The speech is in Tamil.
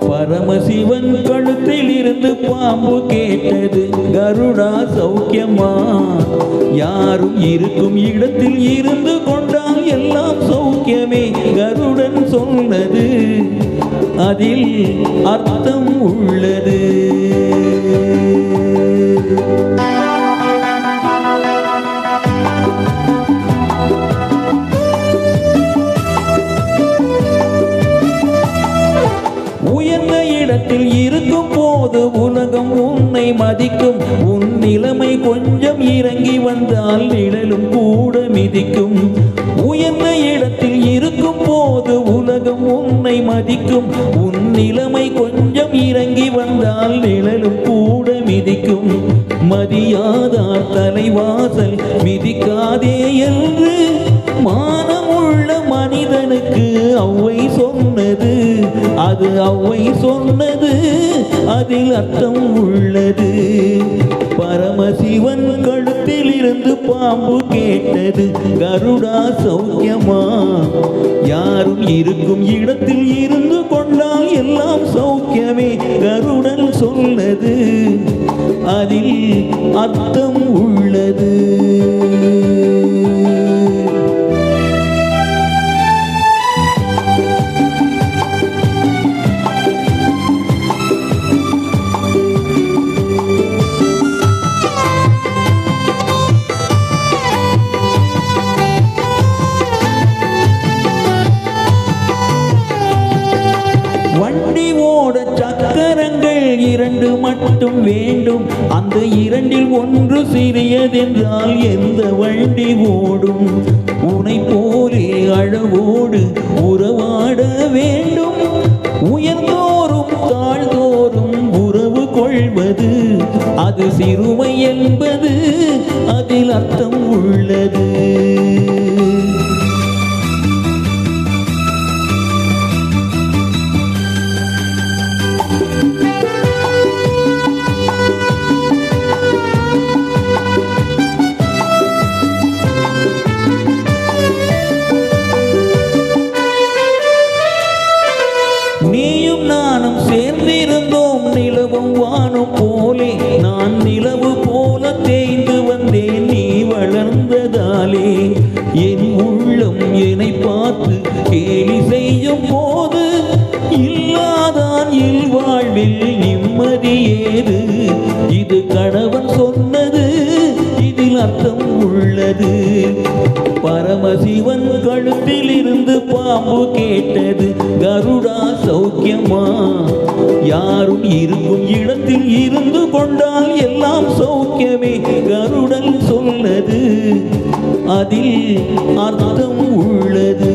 பரமசிவன் கழுத்தில் இருந்து பாம்பு கேட்டது, கருடா சௌக்கியமா? யாரும் இருக்கும் இடத்தில் இருந்து கொண்டால் எல்லாம் சௌக்கியமே. கருடன் சொன்னது அதில் அர்த்தம் உள்ளது. உயர்ந்த இடத்தில் இருக்கும் போது உலகம் உன்னை மதிக்கும். உன் நிலைமை கொஞ்சம் இறங்கி வந்தால் நிழலும் கூட மிதிக்கும். உயர்ந்த இடத்தில் இருக்கும் போது உலகம் உன்னை மதிக்கும். உன் நிலைமை கொஞ்சம் இறங்கி வந்தால் நிழலும் கூட மிதிக்கும். மதியாதார் தலைவாசல் மிதிக்காதே என்று மானமுள்ள மனிதனுக்கு ஔவை சொன்னது. அது ஔவை சொன்னது, அதில் அர்த்தம் உள்ளது. பரமசிவன் கழுத்தில் இருந்து பாம்பு கேட்டது, கருடா சௌக்கியமா? யாரும் இருக்கும் இடத்தில் இருந்து கொண்டால் எல்லாம் சௌக்கியமே. கருடன் சொன்னது அதில் அர்த்தம் உள்ளது. வண்டி ஓட சக்கரங்கள் இரண்டு மட்டும் வேண்டும். அந்த இரண்டில் ஒன்று சிறியதென்றால் எந்த வண்டி ஓடும்? உனை போலே அழவோடு உறவாட வேண்டும். உயர்ந்தோறும் தாழ்ந்தோறும் உறவு கொள்வது அது சிறுமை என்பது அதில் அர்த்தம் உள்ளது. நீயும் நானும் சேர்ந்திருந்தோம் நிலவும் வானும் போலே. நான் நிலவு போல தேய்ந்து வந்தேன் நீ வளர்ந்ததாலே. என் உள்ளம் என்னை பார்த்து கேலி செய்யும் போது இல்லாதான் இல்வாழ்வில் நிம்மதியேது. இது கணவன் சொன்னது, இதில் அர்த்தம் உள்ளது. பரமசிவன் கழுத்தில் இருந்து பாம்பு கேட்டது, கருடா சௌக்கியமா? யாரும் இருக்கும் இடத்தில் இருந்து கொண்டால் எல்லாம் சௌக்கியமே. கருடன் சொன்னது அதில் அர்த்தம் உள்ளது.